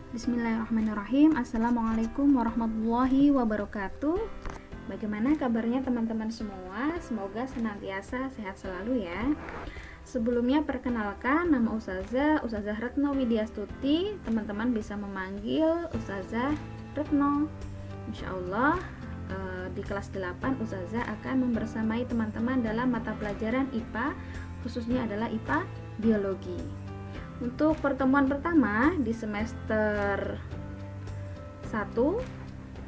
Bismillahirrahmanirrahim. Assalamualaikum warahmatullahi wabarakatuh. Bagaimana kabarnya teman-teman semua? Semoga senantiasa sehat selalu ya. Sebelumnya perkenalkan, nama Ustazah Retno Widyastuti. Teman-teman bisa memanggil Ustazah Retno. Insyaallah di kelas 8 Ustazah akan membersamai teman-teman dalam mata pelajaran IPA, khususnya adalah IPA Biologi. Untuk pertemuan pertama di semester 1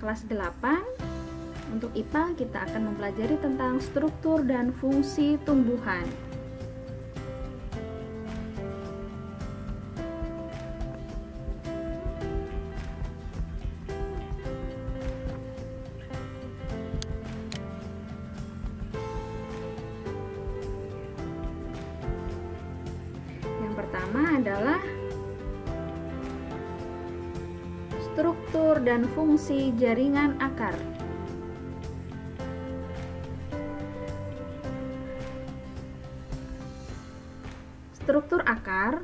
kelas 8 untuk IPA kita akan mempelajari tentang struktur dan fungsi tumbuhan. Pertama adalah struktur dan fungsi jaringan akar. Struktur akar,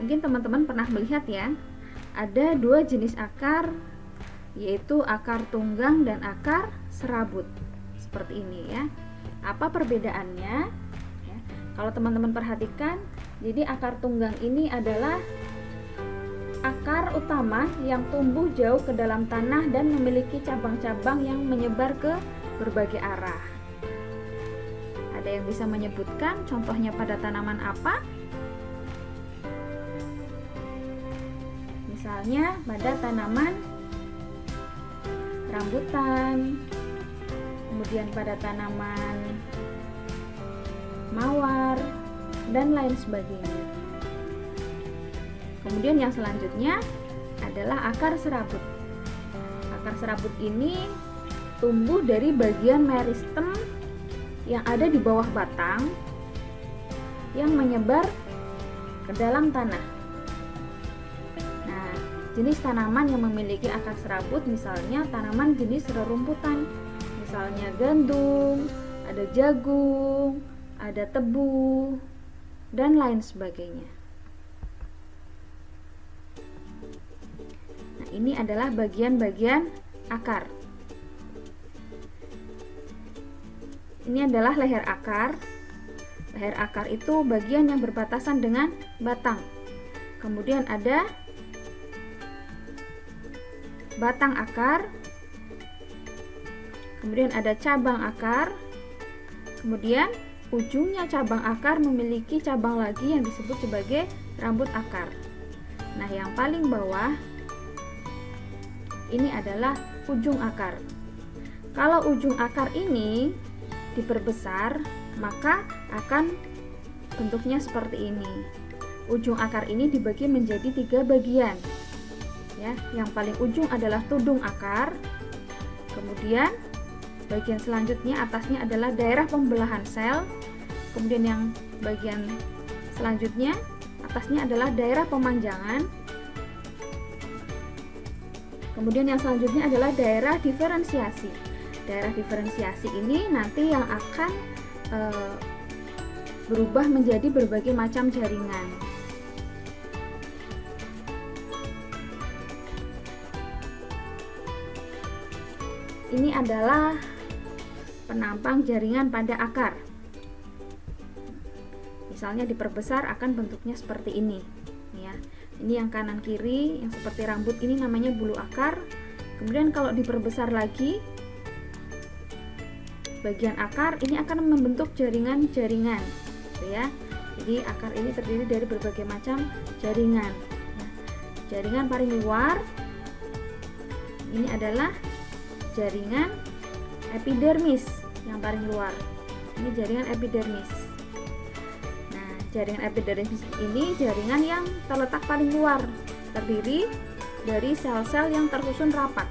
mungkin teman-teman pernah melihat ya, ada dua jenis akar, yaitu akar tunggang dan akar serabut. Seperti ini ya. Apa perbedaannya? Ya, kalau teman-teman perhatikan, jadi akar tunggang ini adalah akar utama yang tumbuh jauh ke dalam tanah dan memiliki cabang-cabang yang menyebar ke berbagai arah. Ada yang bisa menyebutkan contohnya pada tanaman apa? Misalnya pada tanaman rambutan, kemudian pada tanaman mawar, dan lain sebagainya. Kemudian yang selanjutnya adalah akar serabut. Akar serabut ini tumbuh dari bagian meristem yang ada di bawah batang yang menyebar ke dalam tanah. Nah, jenis tanaman yang memiliki akar serabut misalnya tanaman jenis rerumputan, misalnya gandum, ada jagung, ada tebu, dan lain sebagainya. Nah, ini adalah bagian-bagian akar. Ini adalah leher akar. Leher akar itu bagian yang berbatasan dengan batang. Kemudian ada batang akar. Kemudian ada cabang akar. Kemudian ujungnya cabang akar memiliki cabang lagi yang disebut sebagai rambut akar. Nah, yang paling bawah ini adalah ujung akar. Kalau ujung akar ini diperbesar, maka akan bentuknya seperti ini. Ujung akar ini dibagi menjadi 3 bagian. Ya, yang paling ujung adalah tudung akar. Kemudian bagian selanjutnya atasnya adalah daerah pembelahan sel. Kemudian yang bagian selanjutnya atasnya adalah daerah pemanjangan. Kemudian yang selanjutnya adalah daerah diferensiasi. Daerah diferensiasi ini nanti yang akan berubah menjadi berbagai macam jaringan. Ini adalah penampang jaringan pada akar. Misalnya diperbesar akan bentuknya seperti ini ya. Ini yang kanan kiri yang seperti rambut ini namanya bulu akar. Kemudian kalau diperbesar lagi bagian akar ini akan membentuk jaringan-jaringan gitu ya. Jadi akar ini terdiri dari berbagai macam jaringan. Nah, jaringan paling luar ini adalah jaringan epidermis yang paling luar. Ini jaringan epidermis. Nah, jaringan epidermis ini jaringan yang terletak paling luar, terdiri dari sel-sel yang tersusun rapat.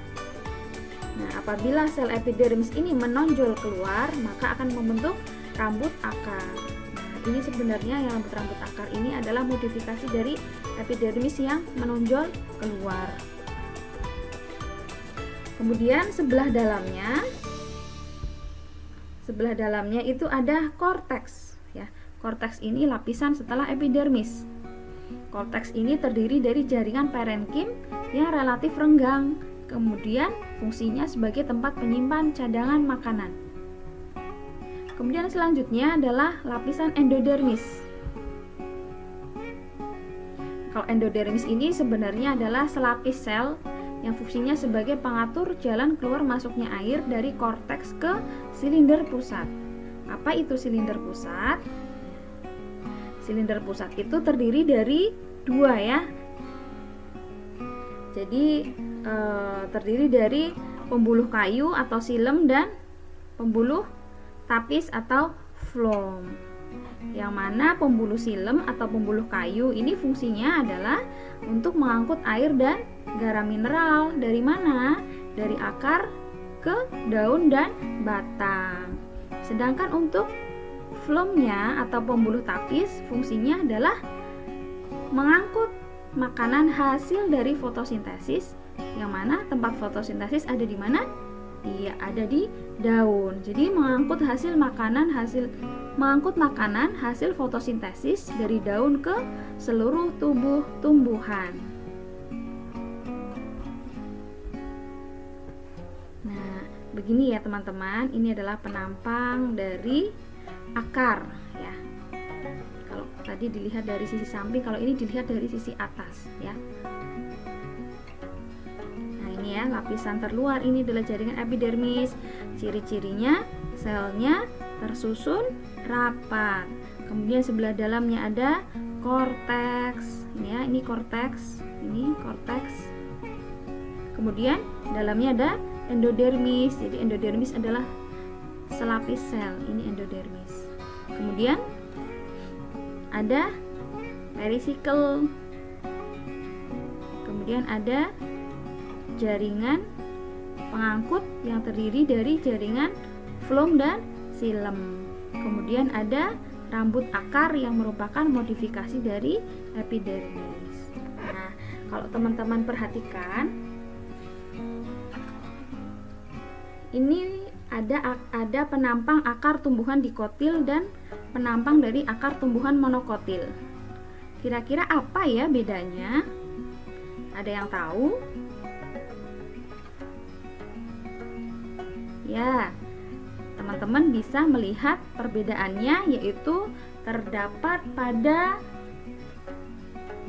Nah, apabila sel epidermis ini menonjol keluar, maka akan membentuk rambut akar. Nah, ini sebenarnya yang rambut akar ini adalah modifikasi dari epidermis yang menonjol keluar. Kemudian sebelah dalamnya itu ada korteks ya. Korteks ini lapisan setelah epidermis. Korteks ini terdiri dari jaringan parenkim yang relatif renggang, kemudian fungsinya sebagai tempat penyimpan cadangan makanan. Kemudian selanjutnya adalah lapisan endodermis. Kalau endodermis ini sebenarnya adalah selapis sel yang fungsinya sebagai pengatur jalan keluar masuknya air dari korteks ke silinder pusat. Apa itu silinder pusat? Silinder pusat itu terdiri dari dua ya. Jadi terdiri dari pembuluh kayu atau silem dan pembuluh tapis atau phloem. Yang mana pembuluh silem atau pembuluh kayu ini fungsinya adalah untuk mengangkut air dan garam mineral dari mana? Dari akar ke daun dan batang. Sedangkan untuk phloemnya atau pembuluh tapis fungsinya adalah mengangkut makanan hasil dari fotosintesis, yang mana tempat fotosintesis ada di mana? Dia ada di daun. Jadi mengangkut makanan hasil fotosintesis dari daun ke seluruh tubuh tumbuhan. Nah, begini ya teman-teman, ini adalah penampang dari akar ya. Kalau tadi dilihat dari sisi samping, kalau ini dilihat dari sisi atas ya. Nah, ini ya lapisan terluar, ini adalah jaringan epidermis. Ciri-cirinya selnya tersusun rapat. Kemudian sebelah dalamnya ada korteks. Ini ya, ini korteks, ini korteks. Kemudian dalamnya ada endodermis. Jadi endodermis adalah selapis sel, ini endodermis. Kemudian ada perisikel. Kemudian ada jaringan pengangkut yang terdiri dari jaringan phloem dan silem. Kemudian ada rambut akar yang merupakan modifikasi dari epidermis. Nah, kalau teman-teman perhatikan, ini ada penampang akar tumbuhan dikotil dan penampang dari akar tumbuhan monokotil. Kira-kira apa ya bedanya? Ada yang tahu? Ya, teman-teman bisa melihat perbedaannya, yaitu terdapat pada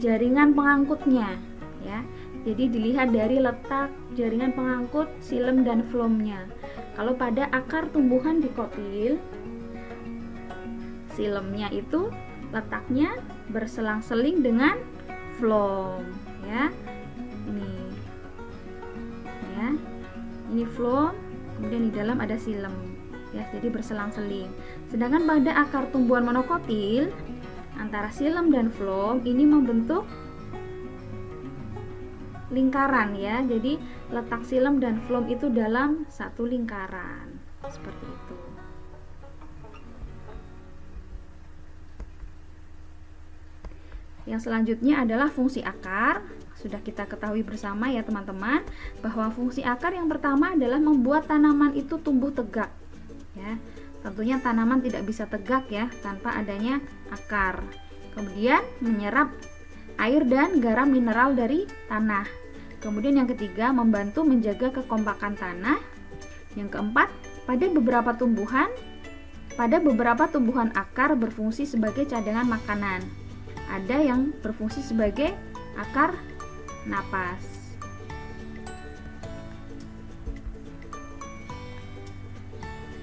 jaringan pengangkutnya ya. Jadi dilihat dari letak jaringan pengangkut silem dan phloemnya. Kalau pada akar tumbuhan dikotil, silemnya itu letaknya berselang-seling dengan phloem ya. Ini phloem, kemudian di dalam ada silem ya, jadi berselang-seling. Sedangkan pada akar tumbuhan monokotil, antara silem dan phloem ini membentuk lingkaran ya. Jadi letak silem dan phloem itu dalam satu lingkaran, seperti itu. Yang selanjutnya adalah fungsi akar. Sudah kita ketahui bersama ya teman-teman, bahwa fungsi akar yang pertama adalah membuat tanaman itu tumbuh tegak ya. Tentunya tanaman tidak bisa tegak ya tanpa adanya akar. Kemudian menyerap air dan garam mineral dari tanah. Kemudian yang ketiga, membantu menjaga kekompakan tanah. Yang keempat, pada beberapa tumbuhan akar berfungsi sebagai cadangan makanan. Ada yang berfungsi sebagai akar napas.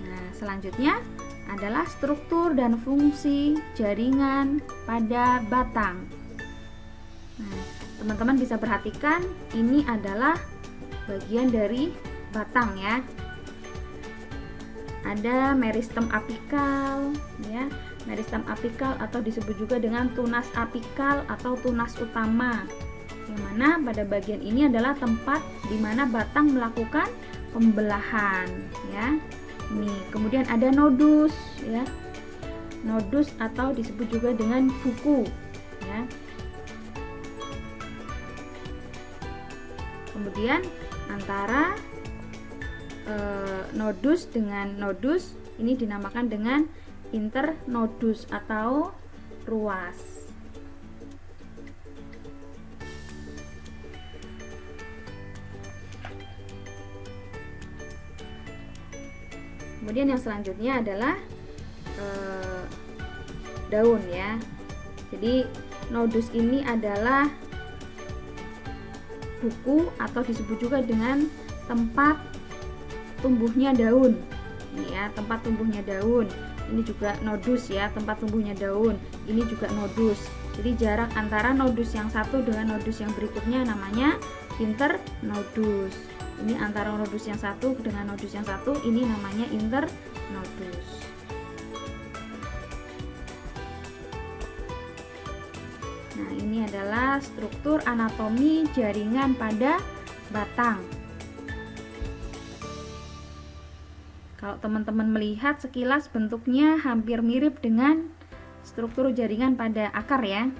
Nah, selanjutnya adalah struktur dan fungsi jaringan pada batang. Nah, teman-teman bisa perhatikan, ini adalah bagian dari batang ya. Ada meristem apikal ya. Meristem apikal atau disebut juga dengan tunas apikal atau tunas utama, yang mana pada bagian ini adalah tempat di mana batang melakukan pembelahan ya. Ini kemudian ada nodus ya. Nodus atau disebut juga dengan buku ya. Kemudian antara nodus dengan nodus ini dinamakan dengan internodus atau ruas. Kemudian yang selanjutnya adalah daun ya. Jadi nodus ini adalah buku atau disebut juga dengan tempat tumbuhnya daun. Ini ya, tempat tumbuhnya daun. Ini juga nodus ya, tempat tumbuhnya daun. Ini juga nodus. Jadi jarak antara nodus yang satu dengan nodus yang berikutnya namanya internodus. Ini antara nodus yang satu dengan nodus yang satu, ini namanya internodus. Nah, ini adalah struktur anatomi jaringan pada batang. Kalau teman-teman melihat sekilas bentuknya hampir mirip dengan struktur jaringan pada akar ya.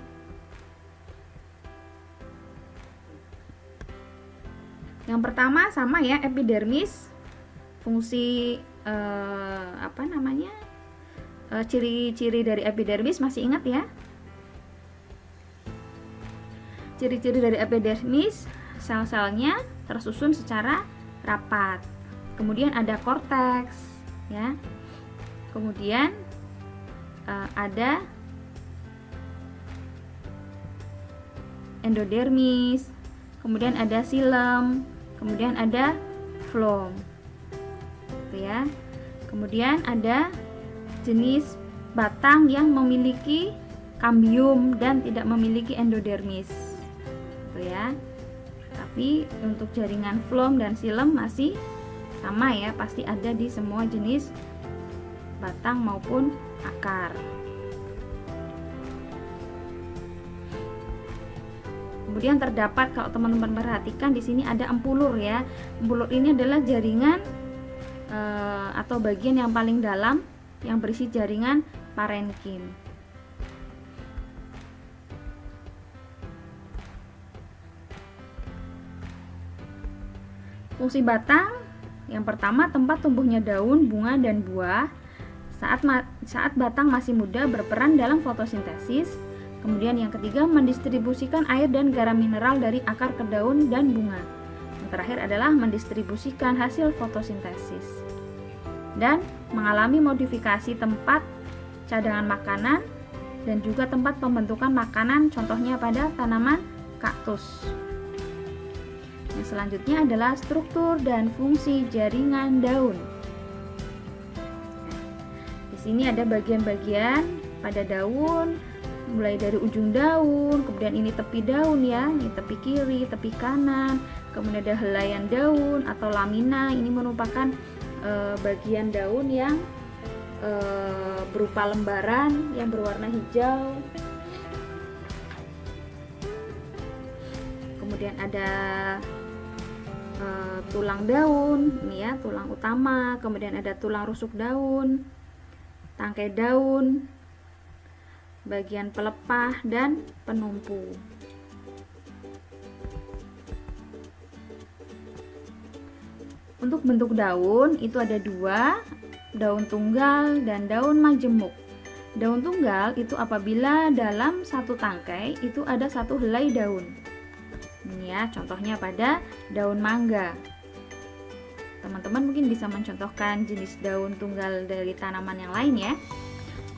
Yang pertama sama ya, epidermis. Fungsi ciri-ciri dari epidermis masih ingat ya? Ciri-ciri dari epidermis, sel-selnya tersusun secara rapat. Kemudian ada korteks ya. Kemudian ada endodermis, kemudian ada xilem, kemudian ada floem. Gitu ya. Kemudian ada jenis batang yang memiliki kambium dan tidak memiliki endodermis. Gitu ya. Tapi untuk jaringan floem dan xilem masih sama ya, pasti ada di semua jenis batang maupun akar. Kemudian terdapat, kalau teman-teman perhatikan di sini ada empulur ya. Empulur ini adalah jaringan atau bagian yang paling dalam yang berisi jaringan parenkim. Fungsi batang yang pertama, tempat tumbuhnya daun, bunga, dan buah. Saat batang masih muda berperan dalam fotosintesis. Kemudian yang ketiga, mendistribusikan air dan garam mineral dari akar ke daun dan bunga. Yang terakhir adalah mendistribusikan hasil fotosintesis. Dan mengalami modifikasi tempat cadangan makanan dan juga tempat pembentukan makanan, contohnya pada tanaman kaktus. Yang selanjutnya adalah struktur dan fungsi jaringan daun. Di sini ada bagian-bagian pada daun, mulai dari ujung daun, kemudian ini tepi daun ya, ini tepi kiri, tepi kanan, kemudian ada helaian daun atau lamina. Ini merupakan bagian daun yang berupa lembaran yang berwarna hijau. Kemudian ada tulang daun, ini ya, tulang utama. Kemudian ada tulang rusuk daun, tangkai daun, bagian pelepah, dan penumpu. Untuk bentuk daun itu ada dua, daun tunggal dan daun majemuk. Daun tunggal itu apabila dalam satu tangkai itu ada satu helai daun. Ini ya, contohnya pada daun mangga. Teman-teman mungkin bisa mencontohkan jenis daun tunggal dari tanaman yang lain ya.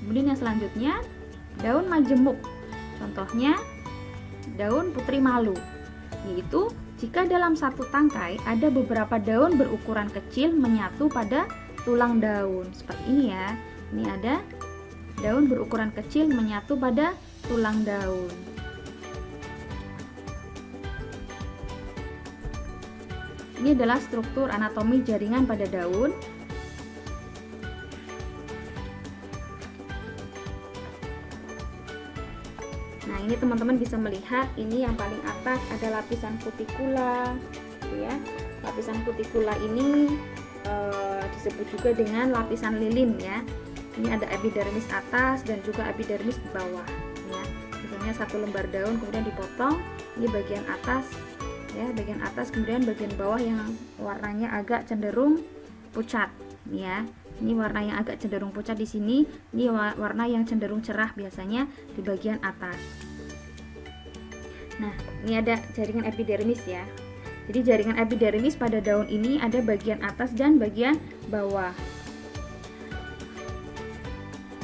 Kemudian yang selanjutnya, daun majemuk. Contohnya daun putri malu, yaitu jika dalam satu tangkai ada beberapa daun berukuran kecil menyatu pada tulang daun. Seperti ini ya. Ini ada daun berukuran kecil menyatu pada tulang daun. Ini adalah struktur anatomi jaringan pada daun. Nah, ini teman-teman bisa melihat, ini yang paling atas ada lapisan kutikula, gitu ya. Lapisan kutikula ini disebut juga dengan lapisan lilin ya. Ini ada epidermis atas dan juga epidermis di bawah. Ya. Misalnya satu lembar daun kemudian dipotong, ini bagian atas. Ya, bagian atas, kemudian bagian bawah yang warnanya agak cenderung pucat ya. Ini warna yang agak cenderung pucat di sini, ini warna yang cenderung cerah biasanya di bagian atas. Nah, ini ada jaringan epidermis ya. Jadi jaringan epidermis pada daun ini ada bagian atas dan bagian bawah.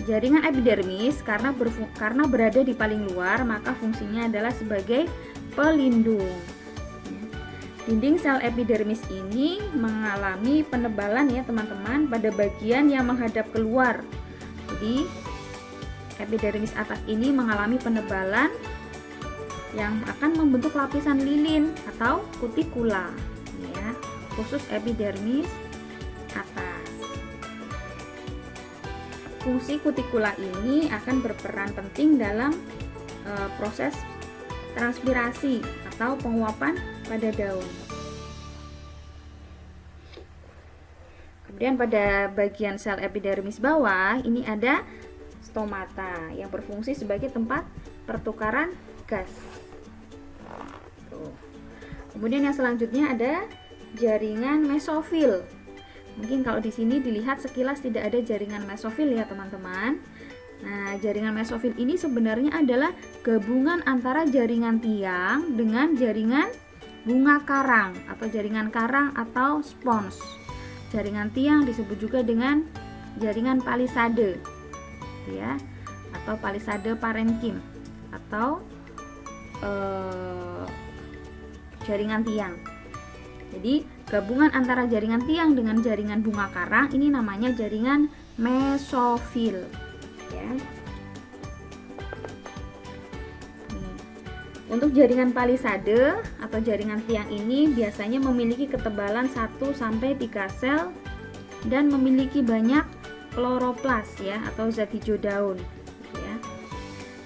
Jaringan epidermis karena berada di paling luar, maka fungsinya adalah sebagai pelindung. Dinding sel epidermis ini mengalami penebalan ya teman-teman pada bagian yang menghadap keluar. Jadi epidermis atas ini mengalami penebalan yang akan membentuk lapisan lilin atau kutikula ya, khusus epidermis atas. Fungsi kutikula ini akan berperan penting dalam proses transpirasi atau penguapan pada daun. Kemudian pada bagian sel epidermis bawah ini ada stomata yang berfungsi sebagai tempat pertukaran gas. Tuh. Kemudian yang selanjutnya ada jaringan mesofil. Mungkin kalau di sini dilihat sekilas tidak ada jaringan mesofil ya teman-teman. Nah, jaringan mesofil ini sebenarnya adalah gabungan antara jaringan tiang dengan jaringan bunga karang atau jaringan karang atau spons. Jaringan tiang disebut juga dengan jaringan palisade ya, atau palisade parenkim atau jaringan tiang. Jadi gabungan antara jaringan tiang dengan jaringan bunga karang ini namanya jaringan mesofil ya. Untuk jaringan palisade atau jaringan tiang ini biasanya memiliki ketebalan 1-3 sel dan memiliki banyak kloroplas ya atau zat hijau daun ya.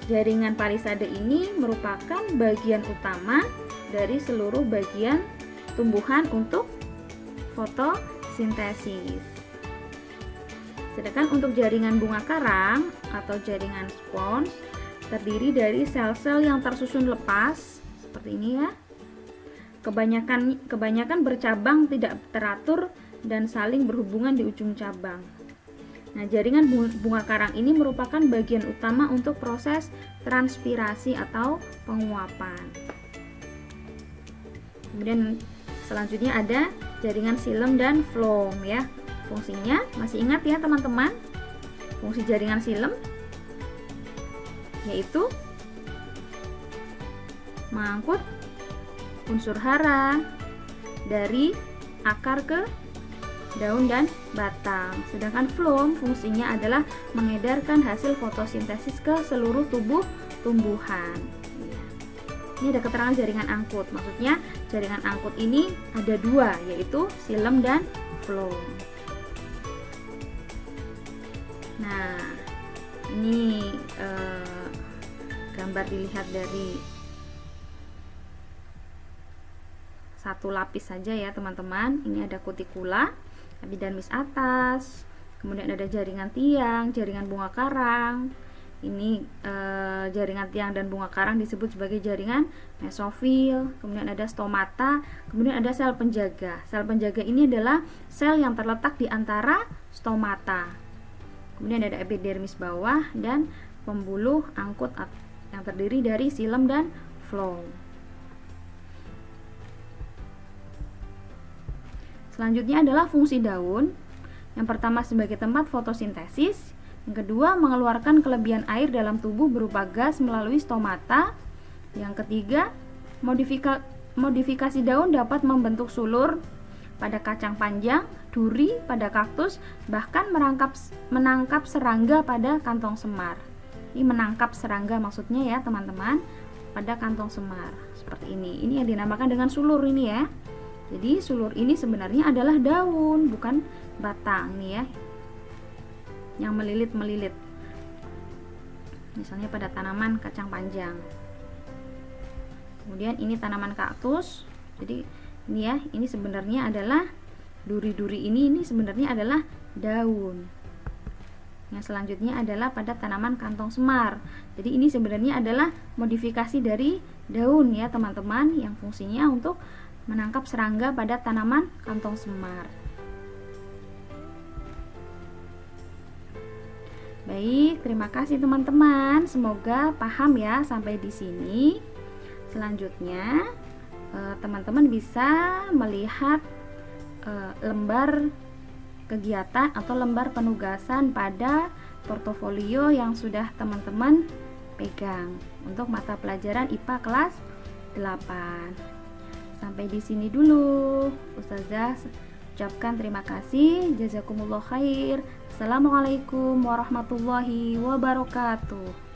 Jaringan palisade ini merupakan bagian utama dari seluruh bagian tumbuhan untuk fotosintesis. Sedangkan untuk jaringan bunga karang atau jaringan spons terdiri dari sel-sel yang tersusun lepas seperti ini ya. Kebanyakan bercabang tidak teratur dan saling berhubungan di ujung cabang. Nah, jaringan bunga karang ini merupakan bagian utama untuk proses transpirasi atau penguapan. Kemudian selanjutnya ada jaringan xilem dan phloem ya. Fungsinya masih ingat ya teman-teman? Fungsi jaringan xilem yaitu mengangkut unsur hara dari akar ke daun dan batang. Sedangkan phloem fungsinya adalah mengedarkan hasil fotosintesis ke seluruh tubuh tumbuhan. Ini ada keterangan jaringan angkut. Maksudnya jaringan angkut ini ada dua, yaitu xilem dan phloem. Nah, ini gambar dilihat dari satu lapis saja ya teman-teman. Ini ada kutikula, epidermis atas, kemudian ada jaringan tiang, jaringan bunga karang. Ini jaringan tiang dan bunga karang disebut sebagai jaringan mesofil. Kemudian ada stomata, kemudian ada sel penjaga. Sel penjaga ini adalah sel yang terletak di antara stomata. Kemudian ada epidermis bawah dan pembuluh angkut yang terdiri dari xilem dan phloem. Selanjutnya adalah fungsi daun. Yang pertama sebagai tempat fotosintesis, yang kedua mengeluarkan kelebihan air dalam tubuh berupa gas melalui stomata. Yang ketiga, modifikasi daun dapat membentuk sulur pada kacang panjang, duri pada kaktus, bahkan menangkap serangga pada kantong semar. Ini menangkap serangga maksudnya ya teman-teman, pada kantong semar seperti ini. Ini yang dinamakan dengan sulur ini ya. Jadi sulur ini sebenarnya adalah daun, bukan batang nih ya, yang melilit-melilit. Misalnya pada tanaman kacang panjang. Kemudian ini tanaman kaktus. Jadi ini ya, ini sebenarnya adalah duri-duri ini sebenarnya adalah daun. Yang selanjutnya adalah pada tanaman kantong semar. Jadi ini sebenarnya adalah modifikasi dari daun ya teman-teman, yang fungsinya untuk menangkap serangga pada tanaman kantong semar. Baik, terima kasih teman-teman. Semoga paham ya sampai di sini. Selanjutnya teman-teman bisa melihat lembar kegiatan atau lembar penugasan pada portofolio yang sudah teman-teman pegang untuk mata pelajaran IPA kelas 8. Sampai di sini dulu. Ustazah ucapkan terima kasih. Jazakumullah khair. Assalamualaikum warahmatullahi wabarakatuh.